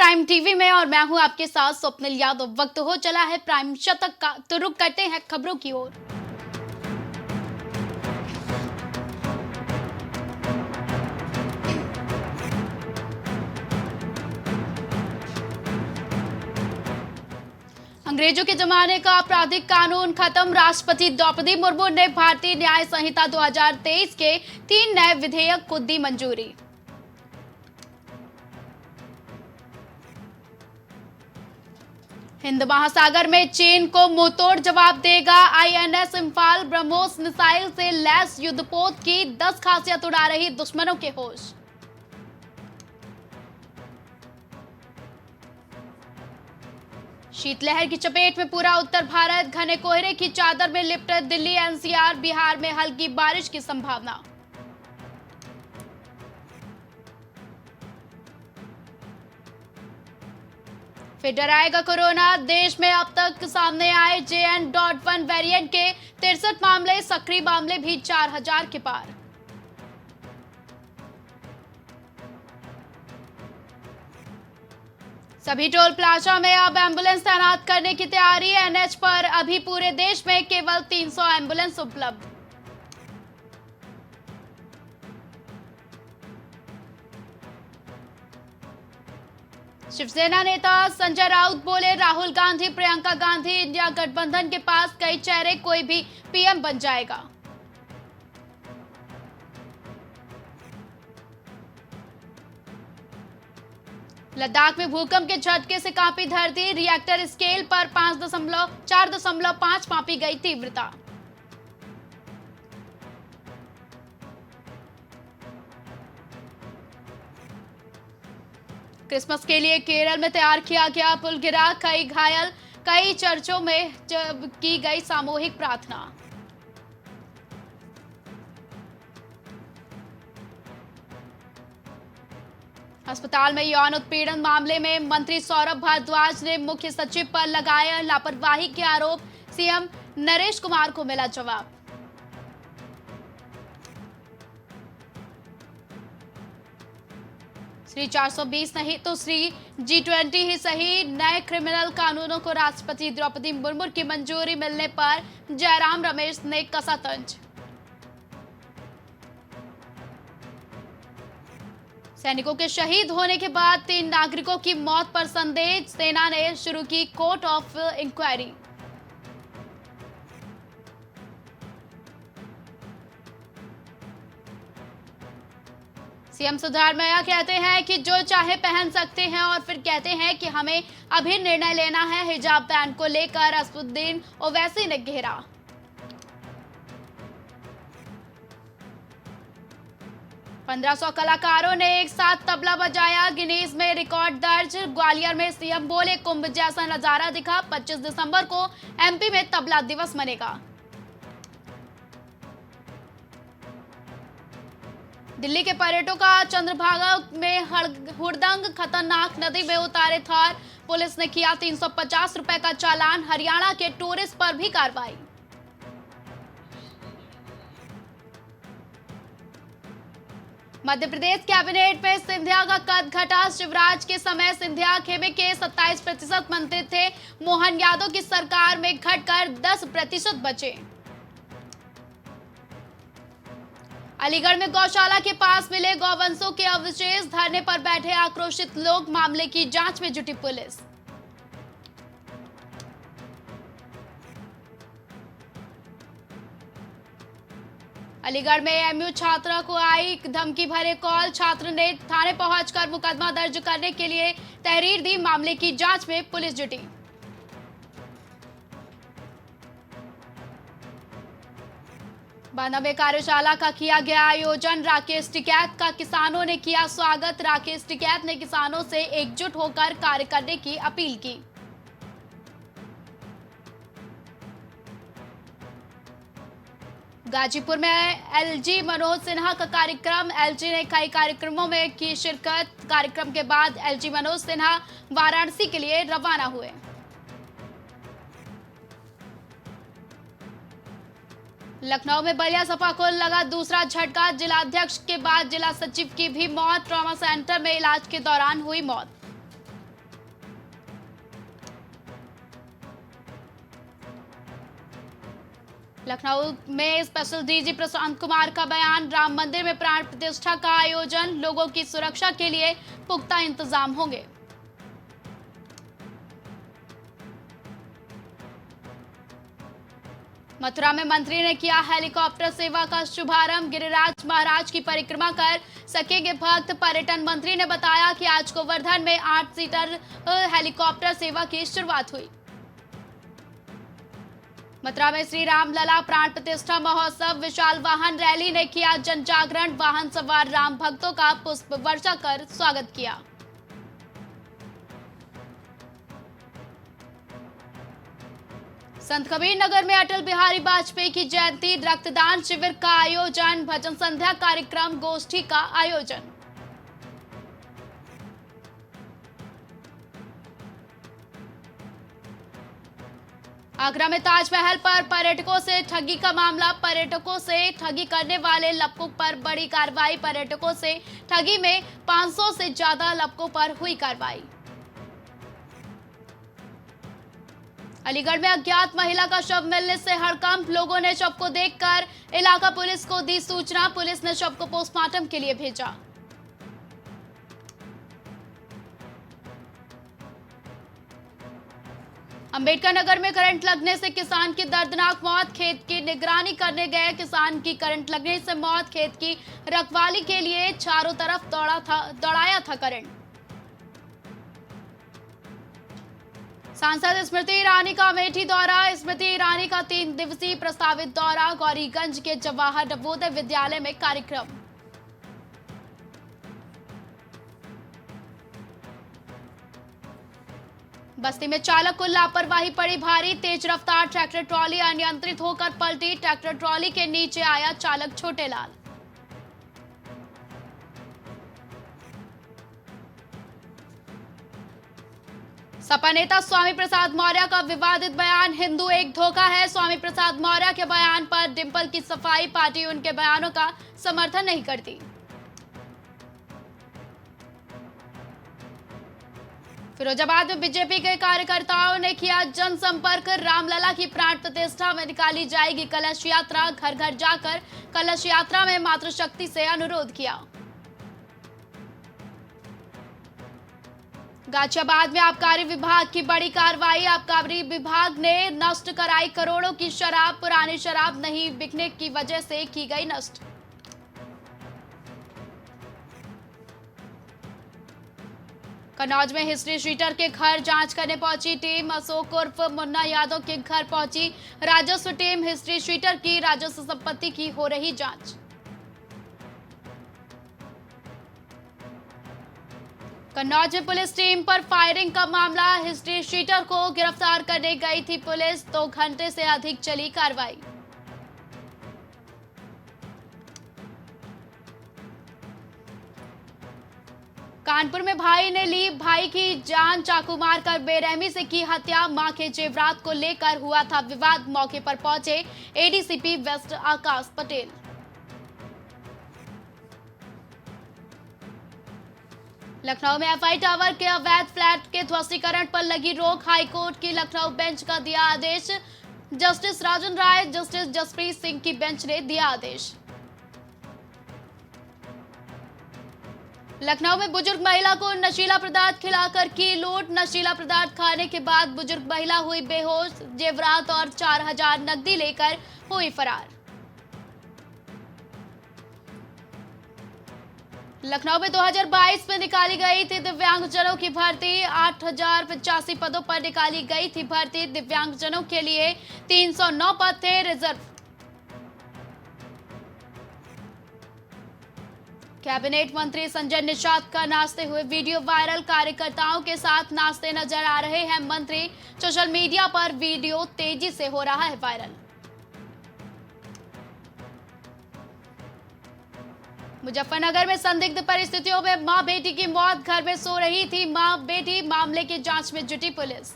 Prime TV में और मैं हूं आपके साथ स्वप्निल यादव। वक्त हो चला है प्राइम शतक का, तो रुक करते हैं खबरों की ओर। अंग्रेजों के जमाने का आपराधिक कानून खत्म। राष्ट्रपति द्रौपदी मुर्मू ने भारतीय न्याय संहिता 2023 के 3 नए विधेयक को दी मंजूरी। हिंद महासागर में चीन को मुंहतोड़ जवाब देगा। आईएनएस इंफाल ब्रह्मोस मिसाइल से लैस युद्धपोत की 10 खासियत उड़ा रही दुश्मनों के होश। शीतलहर की चपेट में पूरा उत्तर भारत, घने कोहरे की चादर में लिपटे दिल्ली एनसीआर। बिहार में हल्की बारिश की संभावना। फिर डराएगा कोरोना, देश में अब तक सामने आए JN.1 वेरिएंट के 63 मामले, सक्रिय मामले भी 4000 के पार। सभी टोल प्लाजा में अब एम्बुलेंस तैनात करने की तैयारी। एनएच पर अभी पूरे देश में केवल 300 एम्बुलेंस उपलब्ध। शिवसेना नेता संजय राउत बोले, राहुल गांधी, प्रियंका गांधी, इंडिया गठबंधन के पास कई चेहरे, कोई भी पीएम बन जाएगा। लद्दाख में भूकंप के झटके से कांपी धरती। रिएक्टर स्केल पर 4.5 मापी गई तीव्रता। क्रिसमस के लिए केरल में तैयार किया गया पुल गिरा, कई घायल, कई चर्चों में की गई सामूहिक प्रार्थना। अस्पताल में यौन उत्पीड़न मामले में मंत्री सौरभ भारद्वाज ने मुख्य सचिव पर लगाया लापरवाही के आरोप। सीएम नरेश कुमार को मिला जवाब। श्री 420 नहीं तो श्री G20 ही सही, नए क्रिमिनल कानूनों को राष्ट्रपति द्रौपदी मुर्मू की मंजूरी मिलने पर जयराम रमेश ने कसा तंज। सैनिकों के शहीद होने के बाद 3 नागरिकों की मौत पर संदेह, सेना ने शुरू की court of inquiry. CM Siddaramaiah कहते हैं कि जो चाहे पहन सकते हैं और फिर कहते हैं कि हमें अभी निर्णय लेना है। हिजाब बैन को लेकर असदुद्दीन ओवैसी ने घेरा। पंद्रह 1500 कलाकारों ने एक साथ तबला बजाया, गिनीज में रिकॉर्ड दर्ज। ग्वालियर में सीएम बोले, कुंभ जैसा नजारा दिखा। 25 दिसंबर को एमपी में तबला दिवस मनेगा। दिल्ली के पर्यटकों का चंद्रभागा में हुड़दंग, खतरनाक नदी में उतारे थार। पुलिस ने किया 350 रुपए का चालान। हरियाणा के टूरिस्ट पर भी कार्रवाई। मध्य प्रदेश कैबिनेट में सिंधिया का कद घटा। शिवराज के समय सिंधिया खेमे के 27% मंत्री थे। मोहन यादव की सरकार में घटकर 10% बचे। अलीगढ़ में गौशाला के पास मिले गौवंशों के अवशेष, धरने पर बैठे आक्रोशित लोग। मामले की जांच में जुटी पुलिस। अलीगढ़ में एमयू छात्रा को आई धमकी भरे कॉल। छात्र ने थाने पहुंचकर मुकदमा दर्ज करने के लिए तहरीर दी। मामले की जांच में पुलिस जुटी। बांदा में कार्यशाला का किया गया आयोजन। राकेश टिकैत का किसानों ने किया स्वागत। राकेश टिकैत ने किसानों से एकजुट होकर कार्य करने की अपील की। गाजीपुर में एलजी मनोज सिन्हा का कार्यक्रम। एलजी ने कई कार्यक्रमों में की शिरकत। कार्यक्रम के बाद एलजी मनोज सिन्हा वाराणसी के लिए रवाना हुए। लखनऊ में बलिया सपा को लगा दूसरा झटका। जिलाध्यक्ष के बाद जिला सचिव की भी मौत। ट्रॉमा सेंटर में इलाज के दौरान हुई मौत। लखनऊ में स्पेशल डीजी प्रशांत कुमार का बयान, राम मंदिर में प्राण प्रतिष्ठा का आयोजन, लोगों की सुरक्षा के लिए पुख्ता इंतजाम होंगे। मथुरा में मंत्री ने किया हेलीकॉप्टर सेवा का शुभारंभ, गिरिराज महाराज की परिक्रमा कर सकेंगे भक्त। पर्यटन मंत्री ने बताया कि आज गोवर्धन में 8 सीटर हेलीकॉप्टर सेवा की शुरुआत हुई। मथुरा में श्री रामलला प्राण प्रतिष्ठा महोत्सव, विशाल वाहन रैली ने किया जन जागरण, वाहन सवार राम भक्तों का पुष्प वर्षा कर स्वागत किया। संत कबीर नगर में अटल बिहारी वाजपेयी की जयंती, रक्तदान शिविर का आयोजन, भजन संध्या कार्यक्रम, गोष्ठी का आयोजन। आगरा में ताजमहल पर पर्यटकों से ठगी का मामला, पर्यटकों से ठगी करने वाले लपकों पर बड़ी कार्रवाई, पर्यटकों से ठगी में 500 से ज्यादा लपकों पर हुई कार्रवाई। अलीगढ़ में अज्ञात महिला का शव मिलने से हड़कंप, लोगों ने शव को देखकर इलाका पुलिस को दी सूचना, पुलिस ने शव को पोस्टमार्टम के लिए भेजा। अंबेडकर नगर में करंट लगने से किसान की दर्दनाक मौत, खेत की निगरानी करने गए किसान की करंट लगने से मौत, खेत की रखवाली के लिए चारों तरफ दौड़ाया था करंट। सांसद स्मृति ईरानी का अमेठी दौरा, स्मृति ईरानी का 3 दिवसीय प्रस्तावित दौरा, गौरीगंज के जवाहर नवोदय विद्यालय में कार्यक्रम। बस्ती में चालक को लापरवाही पड़ी भारी, तेज रफ्तार ट्रैक्टर ट्रॉली अनियंत्रित होकर पलटी, ट्रैक्टर ट्रॉली के नीचे आया चालक छोटेलाल। सपा नेता स्वामी प्रसाद मौर्य का विवादित बयान, हिंदू एक धोखा है, स्वामी प्रसाद मौर्य के बयान पर डिंपल की सफाई, पार्टी उनके बयानों का समर्थन नहीं करती। फिरोजाबाद में बीजेपी के कार्यकर्ताओं ने किया जनसंपर्क, रामलला की प्राण प्रतिष्ठा में निकाली जाएगी कलश यात्रा, घर घर जाकर कलश यात्रा में मातृशक्ति से अनुरोध किया। गाजियाबाद में आबकारी विभाग की बड़ी कार्रवाई, आबकारी विभाग ने नष्ट कराई करोड़ों की शराब, पुरानी शराब नहीं बिकने की वजह से की गई नष्ट। कन्नौज में हिस्ट्री शीटर के घर जांच करने पहुंची टीम, अशोक उर्फ मुन्ना यादव के घर पहुंची राजस्व टीम, हिस्ट्री शीटर की राजस्व संपत्ति की हो रही जांच। कन्नौज में पुलिस टीम पर फायरिंग का मामला, हिस्ट्री शीटर को गिरफ्तार करने गई थी पुलिस, 2 घंटे से अधिक चली कार्रवाई। कानपुर में भाई ने ली भाई की जान, चाकू मारकर बेरहमी से की हत्या, मां के जेवरात को लेकर हुआ था विवाद, मौके पर पहुंचे एडीसीपी वेस्ट आकाश पटेल। लखनऊ में एफआई टावर के अवैध फ्लैट के ध्वस्तीकरण पर लगी रोक, हाईकोर्ट की लखनऊ बेंच का दिया आदेश, जस्टिस राजन राय, जस्टिस जसप्रीत सिंह की बेंच ने दिया आदेश। लखनऊ में बुजुर्ग महिला को नशीला पदार्थ खिलाकर की लूट, नशीला पदार्थ खाने के बाद बुजुर्ग महिला हुई बेहोश, जेवरात और 4000 नकदी लेकर हुई फरार। लखनऊ में 2022 में निकाली गई थी दिव्यांगजनों की भर्ती, 8085 पदों पर निकाली गई थी भर्ती, दिव्यांगजनों के लिए 309 पद थे रिजर्व। कैबिनेट मंत्री संजय निषाद का नाचते हुए वीडियो वायरल, कार्यकर्ताओं के साथ नाचते नजर आ रहे हैं मंत्री, सोशल मीडिया पर वीडियो तेजी से हो रहा है वायरल। मुजफ्फरनगर में संदिग्ध परिस्थितियों में मां बेटी की मौत, घर में सो रही थी मां बेटी, मामले की जांच में जुटी पुलिस।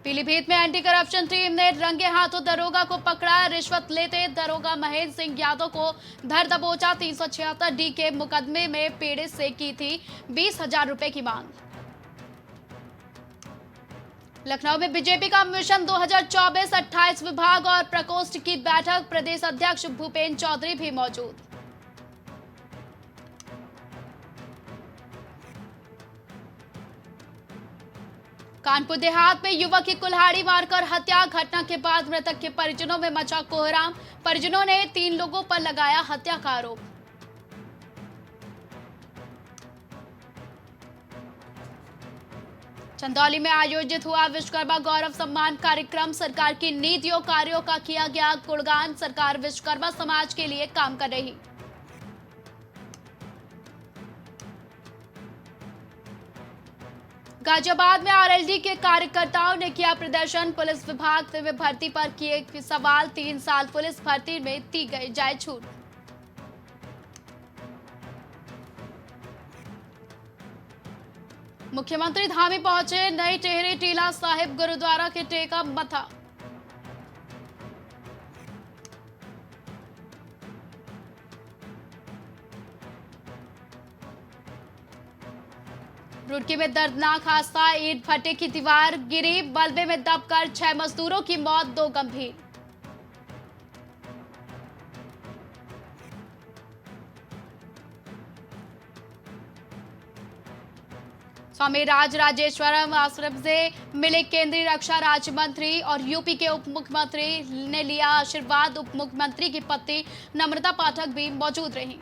पीलीभीत में एंटी करप्शन टीम ने रंगे हाथों दरोगा को पकड़ा, रिश्वत लेते दरोगा महेंद्र सिंह यादव को धर दबोचा, 376 डी के मुकदमे में पीड़ित से की थी 20,000 रुपए की मांग। लखनऊ में बीजेपी का मिशन 2024 28 विभाग और प्रकोष्ठ की बैठक, प्रदेश अध्यक्ष भूपेंद्र चौधरी भी मौजूद। कानपुर देहात में युवक की कुल्हाड़ी मारकर हत्या, घटना के बाद मृतक के परिजनों में मचा कोहराम, परिजनों ने 3 लोगों पर लगाया हत्या का आरोप। चंदौली में आयोजित हुआ विश्वकर्मा गौरव सम्मान कार्यक्रम, सरकार की नीतियों कार्यों का किया गया गुणगान, सरकार विश्वकर्मा समाज के लिए काम कर रही। गाजियाबाद में आरएलडी के कार्यकर्ताओं ने किया प्रदर्शन, पुलिस विभाग में भर्ती पर किए सवाल, 3 साल पुलिस भर्ती में दी गई जाए छूट। मुख्यमंत्री धामी पहुंचे, नई टेहरी टीला साहिब गुरुद्वारा के टेका मथा। रुड़की में दर्दनाक हादसा, ईंट भट्टे की दीवार गिरी, मलबे में दबकर 6 मजदूरों की मौत, 2 गंभीर। स्वामी राज राजेश्वरम आश्रम से मिले केंद्रीय रक्षा राज्य मंत्री और यूपी के उप मुख्यमंत्री ने लिया आशीर्वाद, उप मुख्यमंत्री की पत्नी नम्रता पाठक भी मौजूद रहीं।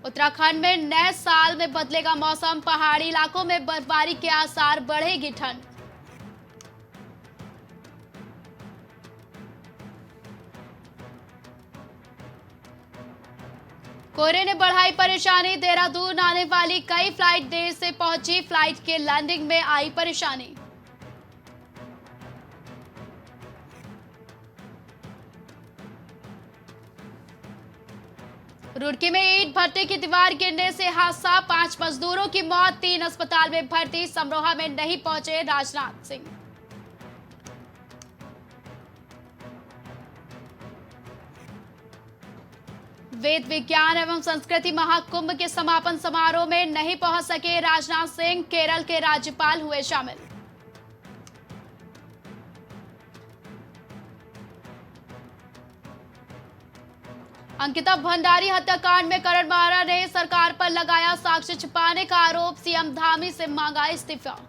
उत्तराखंड में नए साल में बदलेगा मौसम, पहाड़ी इलाकों में बर्फबारी के आसार, बढ़ेगी ठंड। कोहरे ने बढ़ाई परेशानी, देहरादून आने वाली कई फ्लाइट देर से पहुंची, फ्लाइट के लैंडिंग में आई परेशानी। रुड़की में ईंट भट्टे की दीवार गिरने से हादसा, 5 मजदूरों की मौत, 3 अस्पताल में भर्ती, समरोहा में नहीं पहुंचे राजनाथ सिंह। वेद विज्ञान एवं संस्कृति महाकुंभ के समापन समारोह में नहीं पहुंच सके राजनाथ सिंह, केरल के राज्यपाल हुए शामिल। अंकिता भंडारी हत्याकांड में करण मारा ने सरकार पर लगाया साक्ष्य छिपाने का आरोप, सीएम धामी से मांगा इस्तीफा।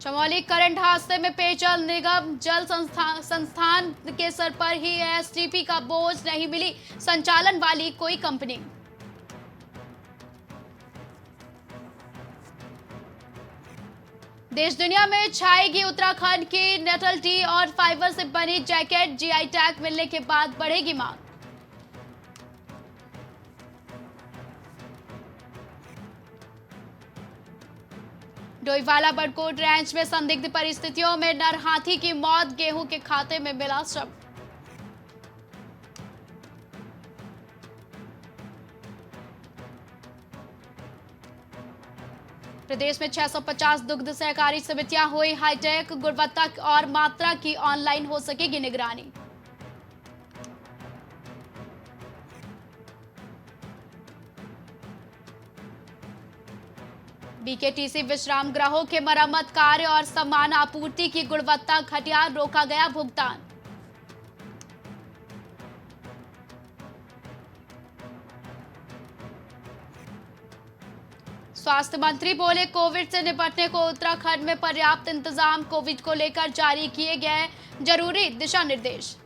चमोली करंट हादसे में पेयजल निगम जल संस्थान के सर पर ही एसटीपी का बोझ, नहीं मिली संचालन वाली कोई कंपनी। देश दुनिया में छाएगी उत्तराखंड की नेटल टी और फाइबर से बनी जैकेट, जीआई टैग मिलने के बाद बढ़ेगी मांग। डोईवाला बड़कोट रेंज में संदिग्ध परिस्थितियों में नर हाथी की मौत, गेहूं के खाते में मिला शव। प्रदेश में 650 दुग्ध सहकारी समितियां हुई हाईटेक, गुणवत्ता और मात्रा की ऑनलाइन हो सकेगी निगरानी। बीकेटीसी विश्राम गृहों के मरम्मत कार्य और सामान आपूर्ति की गुणवत्ता घटिया, रोका गया भुगतान। स्वास्थ्य मंत्री बोले, कोविड से निपटने को उत्तराखंड में पर्याप्त इंतजाम, कोविड को लेकर जारी किए गए जरूरी दिशा निर्देश।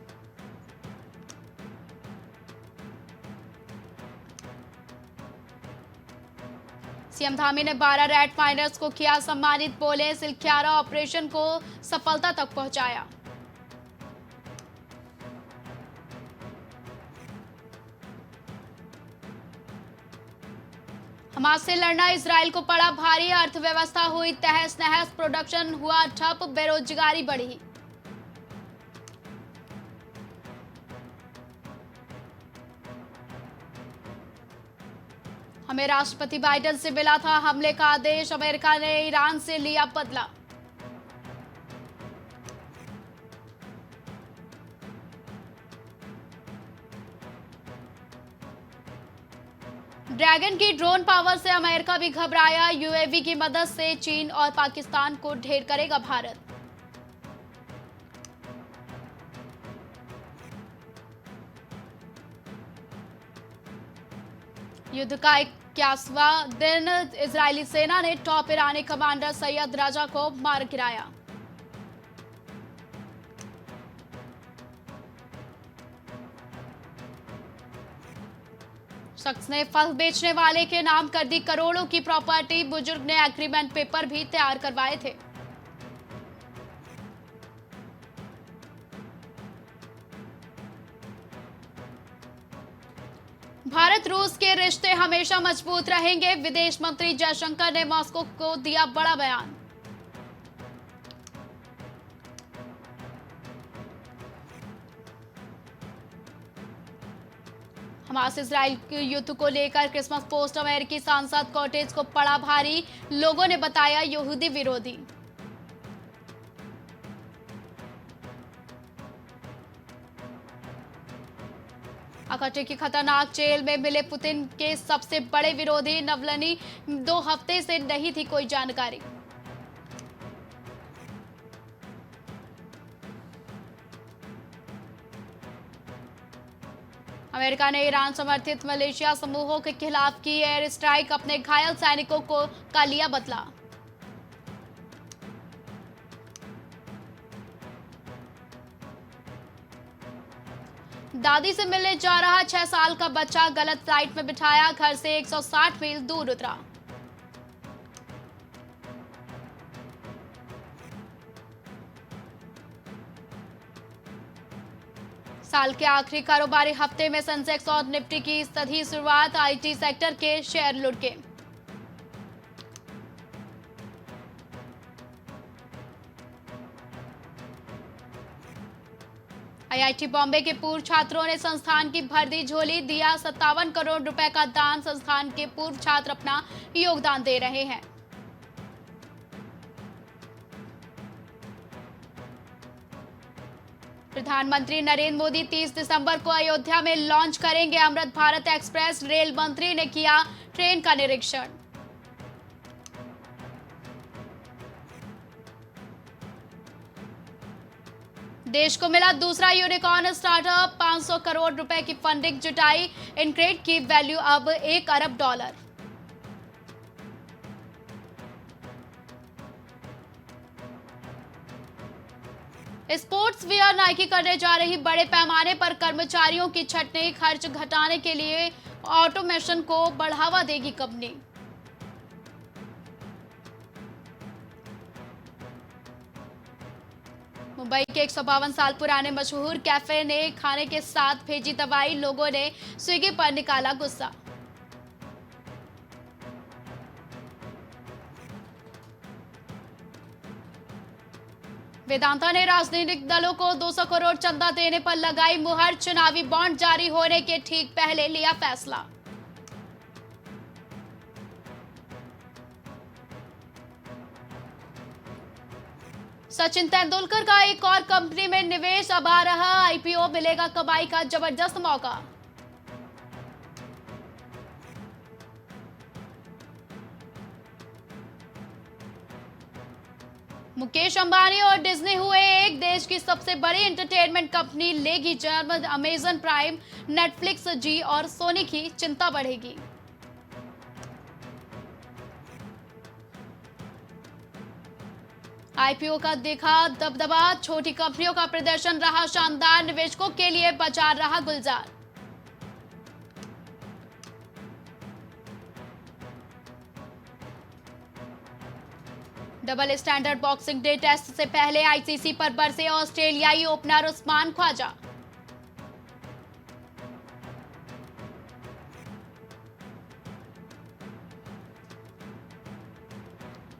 सीएम धामी ने 12 रेड माइनर्स को किया सम्मानित, बोले सिलख्यारा ऑपरेशन को सफलता तक पहुंचाया। हमास से लड़ना इजराइल को पड़ा भारी, अर्थव्यवस्था हुई तहस नहस, प्रोडक्शन हुआ ठप, बेरोजगारी बढ़ी। हमें राष्ट्रपति बाइडेन से मिला था हमले का आदेश, अमेरिका ने ईरान से लिया बदला। ड्रैगन की ड्रोन पावर से अमेरिका भी घबराया। यूएवी की मदद से चीन और पाकिस्तान को ढेर करेगा भारत। युद्ध का 21वां दिन इजरायली सेना ने टॉप ईरानी कमांडर सैयद राजा को मार गिराया। शख्स ने फल बेचने वाले के नाम कर दी करोड़ों की प्रॉपर्टी। बुजुर्ग ने एग्रीमेंट पेपर भी तैयार करवाए थे। भारत रूस के रिश्ते हमेशा मजबूत रहेंगे। विदेश मंत्री जयशंकर ने मॉस्को को दिया बड़ा बयान। हमास इजराइल युद्ध को लेकर क्रिसमस पोस्ट अमेरिकी सांसद कॉटेज को पड़ा भारी। लोगों ने बताया यहूदी विरोधी। अकटे की खतरनाक जेल में मिले पुतिन के सबसे बड़े विरोधी नवलनी। 2 हफ्ते से नहीं थी कोई जानकारी। अमेरिका ने ईरान समर्थित मलेशिया समूहों के खिलाफ की एयर स्ट्राइक। अपने घायल सैनिकों का लिया बदला। दादी से मिलने जा रहा 6 साल का बच्चा गलत फ्लाइट में बिठाया। घर से 160 मील दूर उतरा। साल के आखिरी कारोबारी हफ्ते में सेंसेक्स और निफ्टी की सधी शुरुआत। आईटी सेक्टर के शेयर लुढ़के। आईआईटी बॉम्बे के पूर्व छात्रों ने संस्थान की भर दी झोली। दिया 57 करोड़ रुपए का दान। संस्थान के पूर्व छात्र अपना योगदान दे रहे हैं। प्रधानमंत्री नरेंद्र मोदी 30 दिसंबर को अयोध्या में लॉन्च करेंगे अमृत भारत एक्सप्रेस। रेल मंत्री ने किया ट्रेन का निरीक्षण। देश को मिला दूसरा यूनिकॉर्न स्टार्टअप। 500 करोड़ रुपए की फंडिंग जुटाई। इनक्रेड की वैल्यू अब $1 अरब। स्पोर्ट्स वियर नाइकी करने जा रही बड़े पैमाने पर कर्मचारियों की छंटनी। खर्च घटाने के लिए ऑटोमेशन को बढ़ावा देगी कंपनी। मुंबई के 152 साल पुराने मशहूर कैफे ने खाने के साथ भेजी दवाई। लोगों ने स्विगी पर निकाला गुस्सा। वेदांता ने राजनीतिक दलों को 200 करोड़ चंदा देने पर लगाई मुहर। चुनावी बॉन्ड जारी होने के ठीक पहले लिया फैसला। सचिन तेंदुलकर का एक और कंपनी में निवेश। अब आ रहा आईपीओ। मिलेगा कमाई का जबरदस्त मौका। मुकेश अंबानी और डिज्नी हुए एक। देश की सबसे बड़ी एंटरटेनमेंट कंपनी लेगी जन्म। अमेजन प्राइम, नेटफ्लिक्स, जी और सोनी की चिंता बढ़ेगी। आईपीओ का देखा दबदबा। छोटी कंपनियों का प्रदर्शन रहा शानदार। निवेशकों के लिए बाजार रहा गुलजार। Double standard boxing day test से पहले आईसीसी पर बरसे ऑस्ट्रेलियाई opener Usman Khawaja.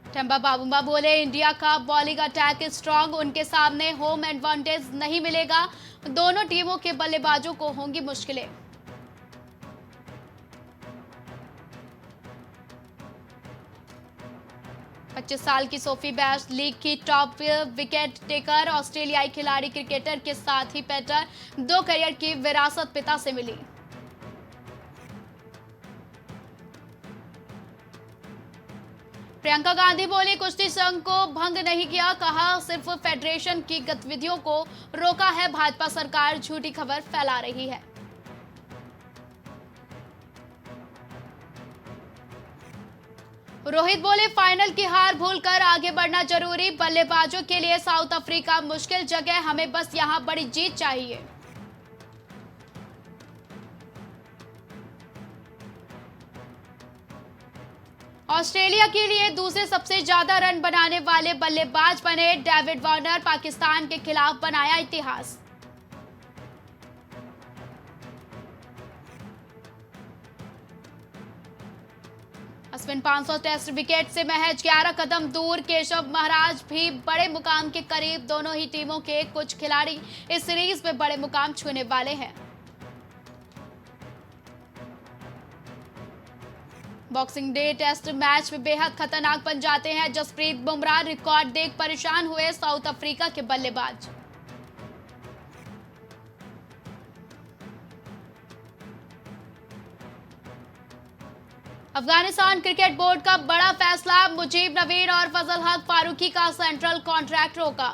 Temba Bavuma बोले इंडिया का बॉलिंग अटैक स्ट्रांग। उनके सामने होम एडवांटेज नहीं मिलेगा। दोनों टीमों के बल्लेबाजों को होंगी मुश्किलें। पच्चीस साल की सोफी बैश लीग की टॉप विकेट टेकर। ऑस्ट्रेलियाई खिलाड़ी क्रिकेटर के साथ ही पेटर। 2 करियर की विरासत पिता से मिली। प्रियंका गांधी बोली, कुश्ती संघ को भंग नहीं किया, कहा सिर्फ फेडरेशन की गतिविधियों को रोका है। भाजपा सरकार झूठी खबर फैला रही है। रोहित बोले, फाइनल की हार भूलकर आगे बढ़ना जरूरी। बल्लेबाजों के लिए साउथ अफ्रीका मुश्किल जगह, हमें बस यहां बड़ी जीत चाहिए। ऑस्ट्रेलिया के लिए दूसरे सबसे ज्यादा रन बनाने वाले बल्लेबाज बने डेविड वार्नर, पाकिस्तान के खिलाफ बनाया इतिहास। अश्विन 500 टेस्ट विकेट से महज 11 कदम दूर, केशव महाराज भी बड़े मुकाम के करीब। दोनों ही टीमों के कुछ खिलाड़ी इस सीरीज में बड़े मुकाम छूने वाले हैं। बॉक्सिंग डे टेस्ट मैच में बेहद खतरनाक बन जाते हैं जसप्रीत बुमराह, रिकॉर्ड देख परेशान हुए साउथ अफ्रीका के बल्लेबाज। अफगानिस्तान क्रिकेट बोर्ड का बड़ा फैसला, मुजीब नवीन और फजल हक फारूकी का सेंट्रल कॉन्ट्रैक्ट रोका।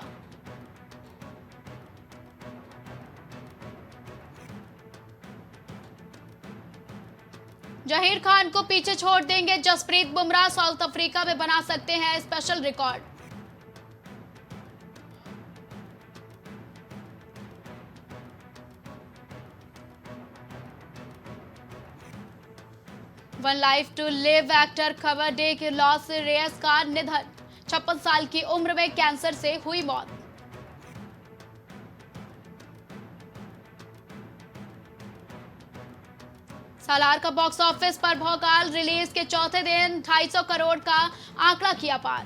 जहीर खान को पीछे छोड़ देंगे जसप्रीत बुमराह, साउथ अफ्रीका में बना सकते हैं special record. One life to live actor Kamar de के लॉस रेयस का निधन, 56 साल की उम्र में कैंसर से हुई मौत। सालार का बॉक्स ऑफिस पर भौकाल, रिलीज के चौथे दिन 250 करोड़ का आंकड़ा किया पार।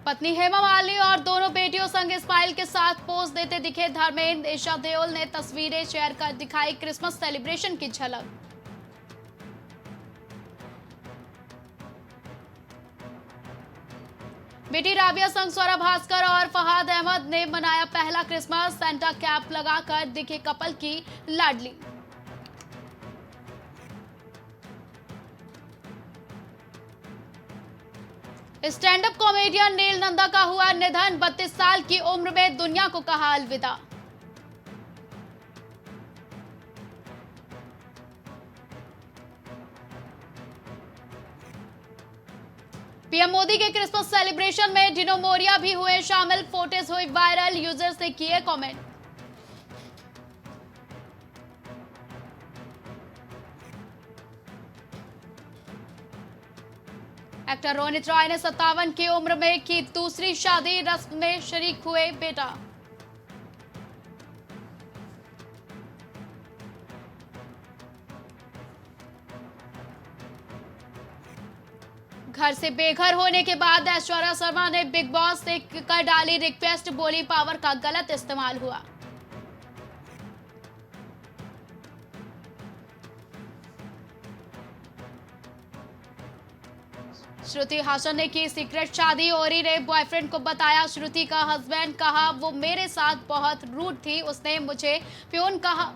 पत्नी हेमा मालिनी और दोनों बेटियों संग स्माइल के साथ पोज देते दिखे धर्मेंद्र। ईशा देओल ने तस्वीरें शेयर कर दिखाई क्रिसमस सेलिब्रेशन की झलक। बेटी राबिया संग स्वरा भास्कर और फहाद अहमद ने मनाया पहला क्रिसमस, सेंटा कैप लगाकर दिखे कपल की लाडली। स्टैंड अप कॉमेडियन नील नंदा का हुआ निधन, 32 साल की उम्र में दुनिया को कहा अलविदा। पीएम मोदी के क्रिसमस सेलिब्रेशन में डिनो मोरिया भी हुए शामिल, फोटोज हुई वायरल, यूजर्स ने किए कमेंट। एक्टर रोनित रॉय ने 57 की उम्र में की दूसरी शादी, रस्म में शरीक हुए बेटा। घर से बेघर होने के बाद ऐश्वर्या शर्मा ने बिग बॉस से कर डाली रिक्वेस्ट, बोली पावर का गलत इस्तेमाल हुआ। श्रुति हासन ने की सीक्रेट शादी, ओरी ने बॉयफ्रेंड को बताया श्रुति का हस्बैंड, कहा वो मेरे साथ बहुत रूड थी, उसने मुझे प्यून कहा।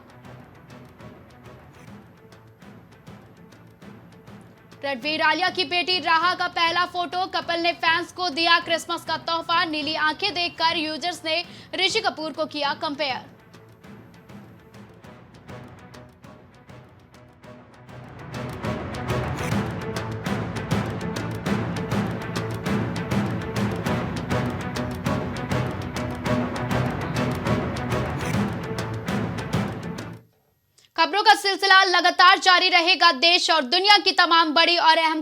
रणवीर आलिया की बेटी राहा का पहला फोटो, कपल ने फैंस को दिया क्रिसमस का तोहफा, नीली आंखें देखकर यूजर्स ने ऋषि कपूर को किया कंपेयर। खबरों का सिलसिला लगातार जारी रहेगा। देश और दुनिया की तमाम बड़ी और अहम